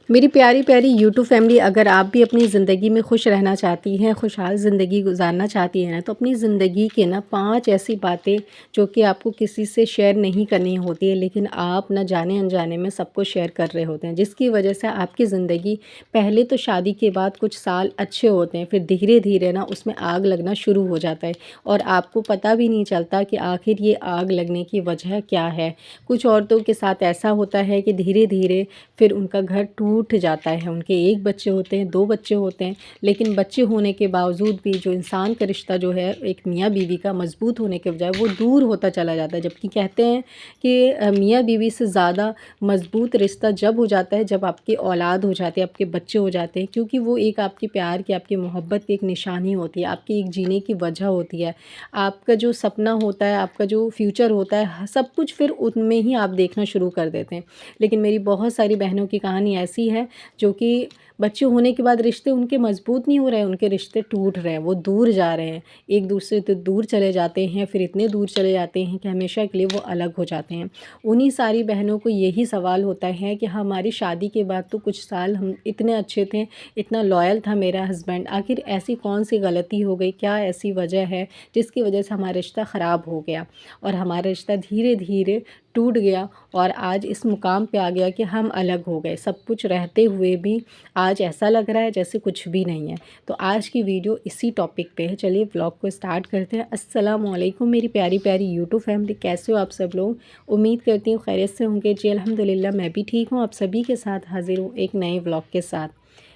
मेरी प्यारी प्यारी यूट्यूब फैमिली, अगर आप भी अपनी ज़िंदगी में खुश रहना चाहती हैं, खुशहाल ज़िंदगी गुजारना चाहती हैं ना, तो अपनी ज़िंदगी के ना 5 ऐसी बातें जो कि आपको किसी से शेयर नहीं करनी होती है, लेकिन आप ना जाने अनजाने में सबको शेयर कर रहे होते हैं, जिसकी वजह से आपकी ज़िंदगी पहले तो शादी के बाद कुछ साल अच्छे होते हैं, फिर धीरे धीरे ना उसमें आग लगना शुरू हो जाता है और आपको पता भी नहीं चलता कि आखिर ये आग लगने की वजह क्या है। कुछ औरतों के साथ ऐसा होता है कि धीरे धीरे फिर उनका घर टूट जाता है। उनके 1 बच्चे होते हैं, 2 बच्चे होते हैं, लेकिन बच्चे होने के बावजूद भी जो इंसान का रिश्ता जो है एक मियाँ-बीवी का मज़बूत होने के बजाय वो दूर होता चला जाता है। जबकि कहते हैं कि मियाँ-बीवी से ज़्यादा मज़बूत रिश्ता जब हो जाता है जब आपकी औलाद हो जाती है, आपके बच्चे हो जाते हैं, क्योंकि वो एक आपके प्यार की, आपकी मोहब्बत की एक निशानी होती है, आपकी एक जीने की वजह होती है। आपका जो सपना होता है, आपका जो फ्यूचर होता है, सब कुछ फिर उनमें ही आप देखना शुरू कर देते हैं। लेकिन मेरी बहुत सारी बहनों की कहानी ऐसी है जो कि बच्चे होने के बाद रिश्ते उनके मज़बूत नहीं हो रहे हैं, उनके रिश्ते टूट रहे हैं, वो दूर जा रहे हैं, एक दूसरे से दूर चले जाते हैं, फिर इतने दूर चले जाते हैं कि हमेशा के लिए वो अलग हो जाते हैं। उन्हीं सारी बहनों को यही सवाल होता है कि हमारी शादी के बाद तो कुछ साल हम इतने अच्छे थे, इतना लॉयल था मेरा हस्बैंड, आखिर ऐसी कौन-सी गलती हो गई, क्या ऐसी वजह है जिसकी वजह से हमारा रिश्ता ख़राब हो गया और हमारा रिश्ता धीरे-धीरे टूट गया और आज इस मुकाम पे आ गया कि हम अलग हो गए। सब कुछ रहते हुए भी आज ऐसा लग रहा है जैसे कुछ भी नहीं है। तो आज की वीडियो इसी टॉपिक पे है। चलिए व्लॉग को स्टार्ट करते हैं। अस्सलाम वालेकुम मेरी प्यारी प्यारी यूट्यूब फैमिली, कैसे हो आप सब लोग? उम्मीद करती हूँ खैरियत से होंगे। जी अल्हम्दुलिल्लाह मैं भी ठीक हूँ। आप सभी के साथ हाज़िर हूँ एक नए व्लॉग के साथ,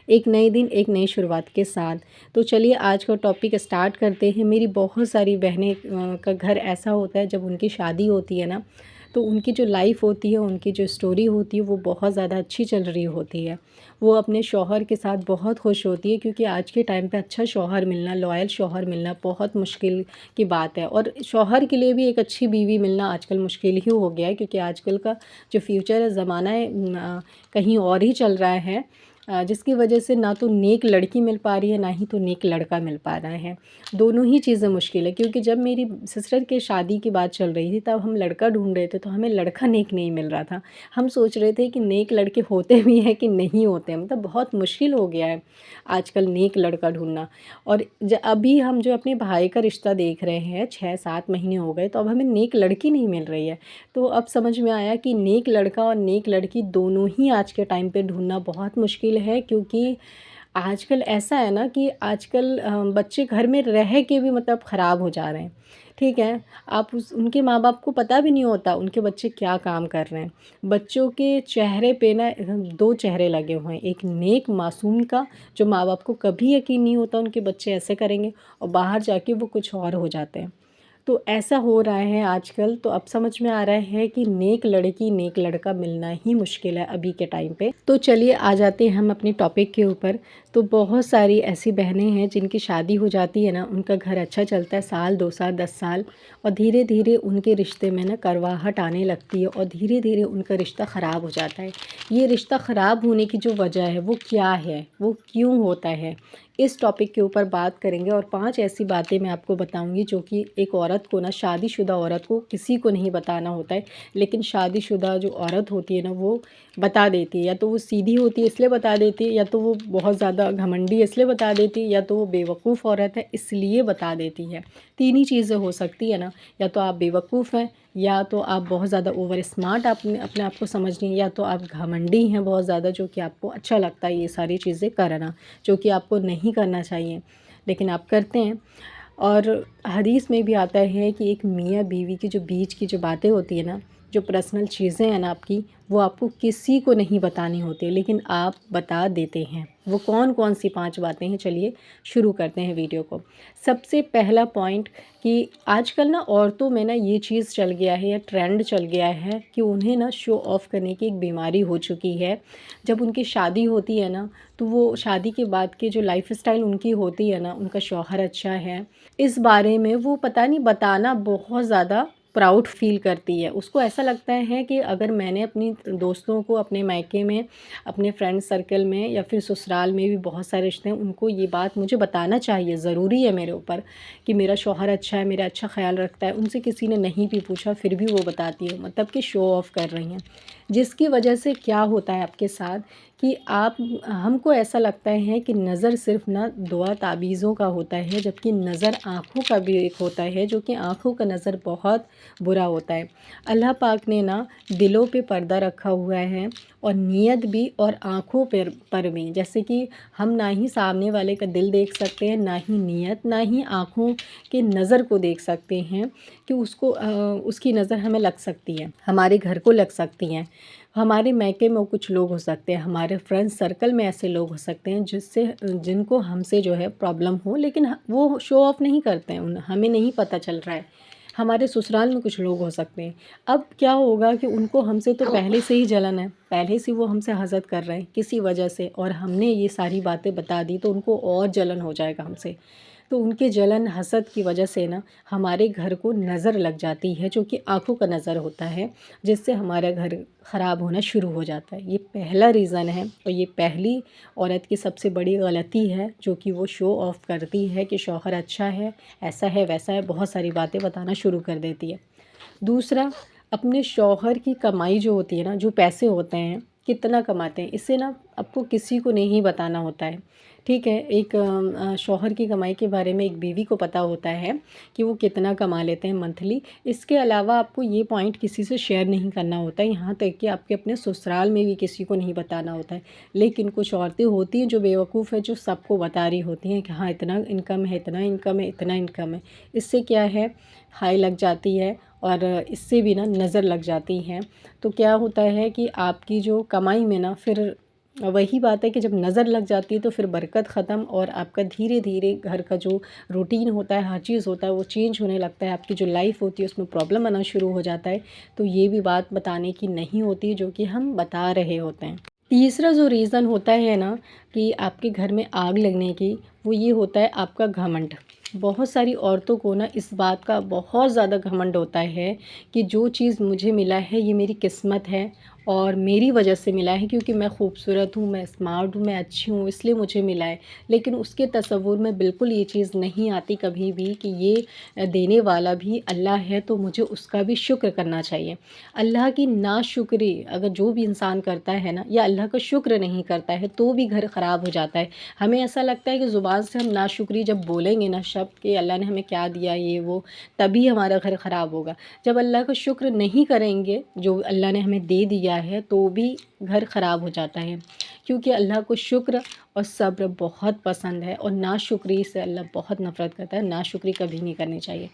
एक नए दिन, एक नई शुरुआत के साथ। तो चलिए आज का टॉपिक स्टार्ट करते हैं। मेरी बहुत सारी बहनें का घर ऐसा होता है जब उनकी शादी होती है ना, तो उनकी जो लाइफ़ होती है, उनकी जो स्टोरी होती है वो बहुत ज़्यादा अच्छी चल रही होती है। वो अपने शौहर के साथ बहुत खुश होती है, क्योंकि आज के टाइम पे अच्छा शौहर मिलना, लॉयल शौहर मिलना बहुत मुश्किल की बात है और शौहर के लिए भी एक अच्छी बीवी मिलना आजकल मुश्किल ही हो गया है, क्योंकि आजकल का जो फ्यूचर है, ज़माना है कहीं और ही चल रहा है। जिसकी वजह से ना तो नेक लड़की मिल पा रही है, ना ही तो नेक लड़का मिल पा रहा है। दोनों ही चीज़ें मुश्किल है, क्योंकि जब मेरी सिस्टर के शादी की बात चल रही थी तब हम लड़का ढूँढ रहे थे, तो हमें लड़का नेक नहीं मिल रहा था। हम सोच रहे थे कि नेक लड़के होते भी हैं कि नहीं होते हैं, मतलब बहुत मुश्किल हो गया है आजकल नेक लड़का ढूँढना। और अभी हम जो अपने भाई का रिश्ता देख रहे हैं, 6-7 महीने हो गए, तो अब हमें नेक लड़की नहीं मिल रही है। तो अब समझ में आया कि नेक लड़का और नेक लड़की दोनों ही आज के टाइम पे ढूँढना बहुत मुश्किल है, क्योंकि आजकल ऐसा है ना कि आजकल बच्चे घर में रह के भी मतलब ख़राब हो जा रहे हैं। ठीक है, आप उनके माँ बाप को पता भी नहीं होता उनके बच्चे क्या काम कर रहे हैं। बच्चों के चेहरे पे ना 2 चेहरे लगे हुए हैं, एक नेक मासूम का जो माँ बाप को कभी यकीन नहीं होता उनके बच्चे ऐसे करेंगे, और बाहर जाके वो कुछ और हो जाते हैं। तो ऐसा हो रहा है आजकल। तो अब समझ में आ रहा है कि नेक लड़की नेक लड़का मिलना ही मुश्किल है अभी के टाइम पे। तो चलिए आ जाते हैं हम अपने टॉपिक के ऊपर। तो बहुत सारी ऐसी बहनें हैं जिनकी शादी हो जाती है ना, उनका घर अच्छा चलता है साल 2 साल 10 साल, और धीरे धीरे उनके रिश्ते में ना करवाहट आने लगती है और धीरे धीरे उनका रिश्ता ख़राब हो जाता है। ये रिश्ता ख़राब होने की जो वजह है वो क्या है, वो क्यों होता है, इस टॉपिक के ऊपर बात करेंगे। और 5 ऐसी बातें मैं आपको बताऊंगी जो कि एक औरत को ना, शादीशुदा औरत को किसी को नहीं बताना होता है, लेकिन शादीशुदा जो औरत होती है ना वो बता देती है। या तो वो सीधी होती है इसलिए बता देती है, या तो वो बहुत ज़्यादा घमंडी इसलिए बता देती है, या तो वो बेवकूफ़ औरत है इसलिए बता देती है। 3 ही चीज़ें हो सकती है ना, या तो आप बेवकूफ़ हैं, या तो आप बहुत ज़्यादा ओवर स्मार्ट अपने अपने आप को समझ रही हैं, या तो आप घमंडी हैं बहुत ज़्यादा, जो कि आपको अच्छा लगता है ये सारी चीज़ें करना, जो कि आपको नहीं करना चाहिए लेकिन आप करते हैं। और हदीस में भी आता है कि एक मियाँ बीवी की जो बीच की जो बातें होती है ना, जो पर्सनल चीज़ें हैं ना आपकी, वो आपको किसी को नहीं बतानी होती, लेकिन आप बता देते हैं। वो कौन कौन सी 5 बातें हैं, चलिए शुरू करते हैं वीडियो को। सबसे पहला पॉइंट कि आजकल ना औरतों में ना ये चीज़ चल गया है, या ट्रेंड चल गया है कि उन्हें ना शो ऑफ़ करने की एक बीमारी हो चुकी है। जब उनकी शादी होती है ना, तो वो शादी के बाद के जो लाइफ़स्टाइल उनकी होती है ना, उनका शौहर अच्छा है, इस बारे में वो पता नहीं बताना बहुत ज़्यादा प्राउड फ़ील करती है। उसको ऐसा लगता है कि अगर मैंने अपनी दोस्तों को अपने मायके में, अपने फ्रेंड सर्कल में, या फिर ससुराल में भी बहुत सारे रिश्ते हैं, उनको ये बात मुझे बताना चाहिए, ज़रूरी है मेरे ऊपर कि मेरा शौहर अच्छा है, मेरा अच्छा ख़्याल रखता है। उनसे किसी ने नहीं भी पूछा फिर भी वो बताती है, मतलब कि शो ऑफ़ कर रही हैं। जिसकी वजह से क्या होता है आपके साथ कि आप हमको ऐसा लगता है कि नज़र सिर्फ़ ना दुआ ताबीज़ों का होता है, जबकि नज़र आँखों का भी एक होता है, जो कि आँखों का नज़र बहुत बुरा होता है। अल्लाह पाक ने ना दिलों पे पर्दा रखा हुआ है, और नीयत भी और आँखों पर भी। जैसे कि हम ना ही सामने वाले का दिल देख सकते हैं, ना ही नीयत, ना ही आँखों के नज़र को देख सकते हैं कि उसको उसकी नज़र हमें लग सकती है, हमारे घर को लग सकती हैं। हमारे मायके में कुछ लोग हो सकते हैं, हमारे फ्रेंड सर्कल में ऐसे लोग हो सकते हैं जिनको हमसे जो है प्रॉब्लम हो, लेकिन वो शो ऑफ़ नहीं करते हैं, हमें नहीं पता चल रहा है। हमारे ससुराल में कुछ लोग हो सकते हैं। अब क्या होगा कि उनको हमसे तो पहले से ही जलन है, पहले से वो हमसे हसद कर रहे हैं किसी वजह से, और हमने ये सारी बातें बता दी तो उनको और जलन हो जाएगा हमसे। तो उनके जलन हसद की वजह से ना हमारे घर को नज़र लग जाती है, जो कि आँखों का नज़र होता है, जिससे हमारा घर ख़राब होना शुरू हो जाता है। ये पहला रीज़न है, और ये पहली औरत की सबसे बड़ी गलती है, जो कि वो शो ऑफ़ करती है कि शौहर अच्छा है, ऐसा है, वैसा है, बहुत सारी बातें बताना शुरू कर देती है। दूसरा, अपने शौहर की कमाई जो होती है ना, जो पैसे होते हैं, कितना कमाते हैं, इससे ना आपको किसी को नहीं बताना होता है। ठीक है, एक शौहर की कमाई के बारे में एक बीवी को पता होता है कि वो कितना कमा लेते हैं मंथली। इसके अलावा आपको ये पॉइंट किसी से शेयर नहीं करना होता है, यहाँ तक कि आपके अपने ससुराल में भी किसी को नहीं बताना होता है। लेकिन कुछ औरतें होती हैं जो बेवकूफ़ है, जो सबको बता रही होती हैं कि हाँ इतना इनकम है, इतना इनकम है, इतना इनकम है। इससे क्या है, हाई लग जाती है, और इससे भी ना नज़र लग जाती हैं। तो क्या होता है कि आपकी जो कमाई में ना फिर वही बात है कि जब नज़र लग जाती है तो फिर बरकत ख़त्म, और आपका धीरे धीरे घर का जो रूटीन होता है, हर चीज़ होता है, वो चेंज होने लगता है। आपकी जो लाइफ होती है उसमें प्रॉब्लम आना शुरू हो जाता है। तो ये भी बात बताने की नहीं होती, जो कि हम बता रहे होते हैं। तीसरा जो रीज़न होता है ना कि आपके घर में आग लगने की, वो ये होता है आपका घमंड। बहुत सारी औरतों को ना इस बात का बहुत ज़्यादा घमंड होता है कि जो चीज़ मुझे मिला है ये मेरी किस्मत है, और मेरी वजह से मिला है, क्योंकि मैं खूबसूरत हूँ, मैं स्मार्ट हूँ, मैं अच्छी हूँ, इसलिए मुझे मिला है। लेकिन उसके तसव्वुर में बिल्कुल ये चीज़ नहीं आती कभी भी कि ये देने वाला भी अल्लाह है, तो मुझे उसका भी शुक्र करना चाहिए। अल्लाह की नाशुक्री अगर जो भी इंसान करता है ना, या अल्लाह का शुक्र नहीं करता है, तो भी घर ख़राब हो जाता है। हमें ऐसा लगता है कि ज़ुबान से हम नाशुक्री जब बोलेंगे ना शब्द कि अल्लाह ने हमें क्या दिया ये वो, तभी हमारा घर ख़राब होगा। जब अल्लाह का शुक्र नहीं करेंगे जो अल्लाह ने हमें दे दिया है, तो भी घर ख़राब हो जाता है, क्योंकि अल्लाह को शुक्र और सब्र बहुत पसंद है, और नाशुक्री से अल्लाह बहुत नफ़रत करता है। नाशुक्री कभी नहीं करनी चाहिए।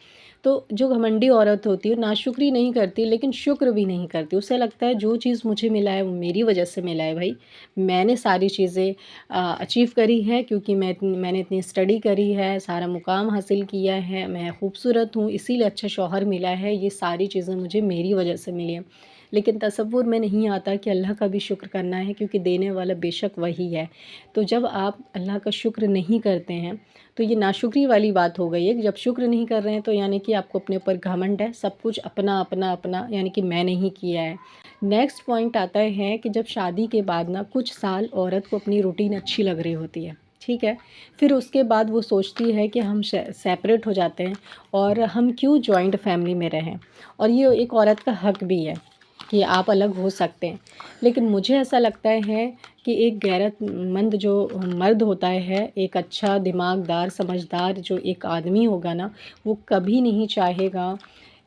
तो जो घमंडी औरत होती है नाशुक्री नहीं करती, लेकिन शुक्र भी नहीं करती। उसे लगता है जो चीज़ मुझे मिला है वो मेरी वजह से मिला है भाई, मैंने सारी चीज़ें अचीव करी है, क्योंकि मैंने इतनी स्टडी करी है, सारा मुकाम हासिल किया है, मैं खूबसूरत हूँ, इसीलिए अच्छा शौहर मिला है, ये सारी चीज़ें मुझे मेरी वजह से मिली हैं। लेकिन तसव्वुर में नहीं आता कि अल्लाह का भी शुक्र करना है, क्योंकि देने वाला बेशक वही है। तो जब आप अल्लाह का शुक्र नहीं करते हैं, तो ये नाशुक्री वाली बात हो गई है कि जब शुक्र नहीं कर रहे हैं तो यानी कि आपको अपने ऊपर घमंड है, सब कुछ अपना अपना अपना, यानी कि मैंने ही किया है। नेक्स्ट पॉइंट आता है कि जब शादी के बाद ना कुछ साल औरत को अपनी रूटीन अच्छी लग रही होती है, ठीक है, फिर उसके बाद वो सोचती है कि हम सेपरेट हो जाते हैं, और हम क्यों जॉइंट फैमिली में रहें, और ये एक औरत का हक भी है कि आप अलग हो सकते हैं। लेकिन मुझे ऐसा लगता है कि एक गैरतमंद जो मर्द होता है, एक अच्छा दिमागदार समझदार जो एक आदमी होगा ना, वो कभी नहीं चाहेगा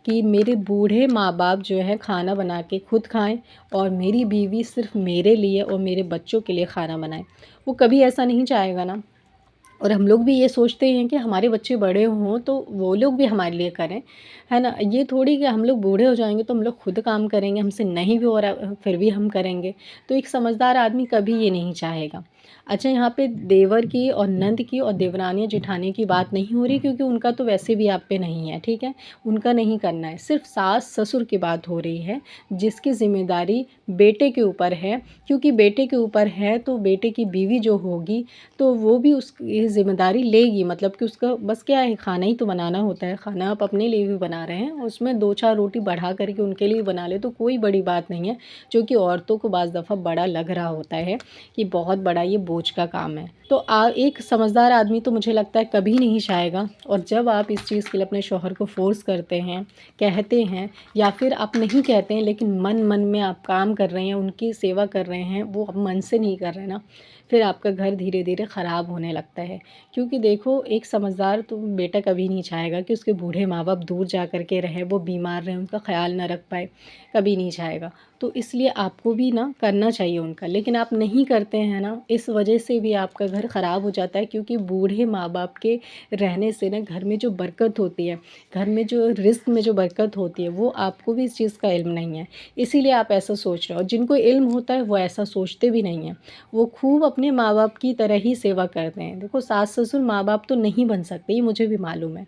कि मेरे बूढ़े माँ बाप जो है खाना बना के खुद खाएं, और मेरी बीवी सिर्फ मेरे लिए और मेरे बच्चों के लिए खाना बनाए। वो कभी ऐसा नहीं चाहेगा ना। और हम लोग भी ये सोचते हैं कि हमारे बच्चे बड़े हों तो वो लोग भी हमारे लिए करें, है ना? ये थोड़ी कि हम लोग बूढ़े हो जाएंगे तो हम लोग खुद काम करेंगे, हमसे नहीं भी हो रहा फिर भी हम करेंगे। तो एक समझदार आदमी कभी ये नहीं चाहेगा। अच्छा, यहाँ पे देवर की और नंद की और देवरानी जेठानी की बात नहीं हो रही, क्योंकि उनका तो वैसे भी आप पे नहीं है, ठीक है, उनका नहीं करना है। सिर्फ सास ससुर की बात हो रही है, जिसकी जिम्मेदारी बेटे के ऊपर है, क्योंकि बेटे के ऊपर है तो बेटे की बीवी जो होगी तो वो भी उसकी ज़िम्मेदारी लेगी। मतलब कि उसका बस क्या है, खाना ही तो बनाना होता है। खाना आप अपने लिए भी बना रहे हैं, उसमें 2-4 रोटी बढ़ा करके उनके लिए बना ले तो कोई बड़ी बात नहीं है, जो कि औरतों को बाज़ दफ़ा बड़ा लग रहा होता है कि बहुत बड़ा, ये ये बोझ का काम है। तो एक समझदार आदमी तो मुझे लगता है कभी नहीं चाहेगा। और जब आप इस चीज़ के लिए अपने शौहर को फ़ोर्स करते हैं, कहते हैं, या फिर आप नहीं कहते हैं लेकिन मन मन में आप काम कर रहे हैं, उनकी सेवा कर रहे हैं, वो आप मन से नहीं कर रहे ना, फिर आपका घर धीरे धीरे ख़राब होने लगता है। क्योंकि देखो, एक समझदार तो बेटा कभी नहीं चाहेगा कि उसके बूढ़े माँ बाप दूर जा कर के रहें, वो बीमार रहें, उनका ख़्याल ना रख पाए, कभी नहीं चाहेगा। तो इसलिए आपको भी ना करना चाहिए उनका, लेकिन आप नहीं करते हैं ना, इस वजह से भी आपका घर ख़राब हो जाता है। क्योंकि बूढ़े माँ बाप के रहने से ना घर में जो बरकत होती है, घर में जो रिज़्क में जो बरकत होती है, वो आपको भी इस चीज़ का इल्म नहीं है, इसीलिए आप ऐसा सोच रहे हो। और जिनको इल्म होता है वो ऐसा सोचते भी नहीं हैं, वो खूब अपने माँ बाप की तरह ही सेवा करते हैं। देखो, सास ससुर माँ बाप तो नहीं बन सकते, ये मुझे भी मालूम है,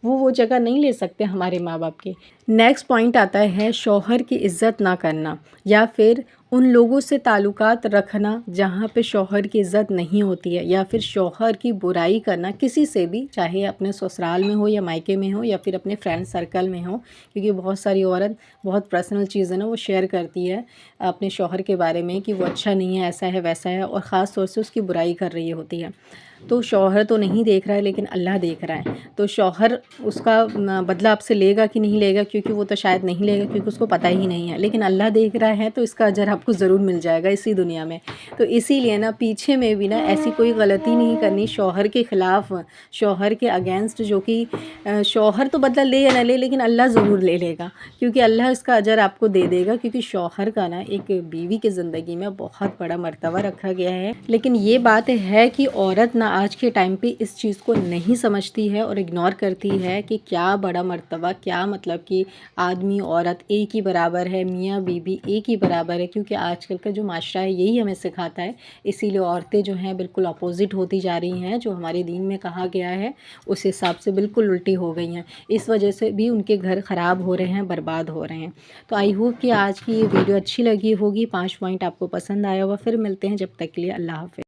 वो जगह नहीं ले सकते हमारे माँ बाप की। नेक्स्ट पॉइंट आता है शौहर की इज़्ज़त ना करना, या फिर उन लोगों से ताल्लुकात रखना जहाँ पे शौहर की इज़्ज़त नहीं होती है, या फिर शौहर की बुराई करना किसी से भी, चाहे अपने ससुराल में हो या मायके में हो या फिर अपने फ्रेंड सर्कल में हो। क्योंकि बहुत सारी औरत बहुत पर्सनल चीज़ें ना वो शेयर करती है अपने शौहर के बारे में कि वो अच्छा नहीं है, ऐसा है, वैसा है, और ख़ास तौर से उसकी बुराई कर रही होती है। तो शौहर तो नहीं देख रहा है लेकिन अल्लाह देख रहा है। तो शौहर उसका बदला आपसे लेगा कि नहीं लेगा, क्योंकि वो तो शायद नहीं लेगा, क्योंकि उसको पता ही नहीं है, लेकिन अल्लाह देख रहा है तो इसका अजर आपको ज़रूर मिल जाएगा इसी दुनिया में। तो इसीलिए ना पीछे में भी ना ऐसी कोई गलती नहीं करनी शौहर के ख़िलाफ़, शौहर के अगेंस्ट, जो कि शौहर तो बदला ले या ना ले, लेकिन अल्लाह ज़रूर ले लेगा, क्योंकि अल्लाह इसका अजर आपको दे देगा। क्योंकि शौहर का ना एक बीवी की ज़िंदगी में बहुत बड़ा मर्तबा रखा गया है। लेकिन ये बात है कि औरत ना आज के टाइम पे इस चीज़ को नहीं समझती है और इग्नोर करती है कि क्या बड़ा मर्तबा, क्या मतलब कि आदमी औरत एक ही बराबर है, मियाँ बीवी एक ही बराबर है। क्योंकि आजकल का जो माशरा है यही हमें सिखाता है। इसीलिए औरतें जो हैं बिल्कुल अपोज़िट होती जा रही हैं, जो हमारे दीन में कहा गया है उस हिसाब से बिल्कुल उल्टी हो गई हैं। इस वजह से भी उनके घर ख़राब हो रहे हैं, बर्बाद हो रहे हैं। तो आई होप कि आज की ये वीडियो अच्छी लगी होगी, 5 पॉइंट आपको पसंद आया होगा। फिर मिलते हैं, जब तक के लिए अल्लाह हाफ़िज़।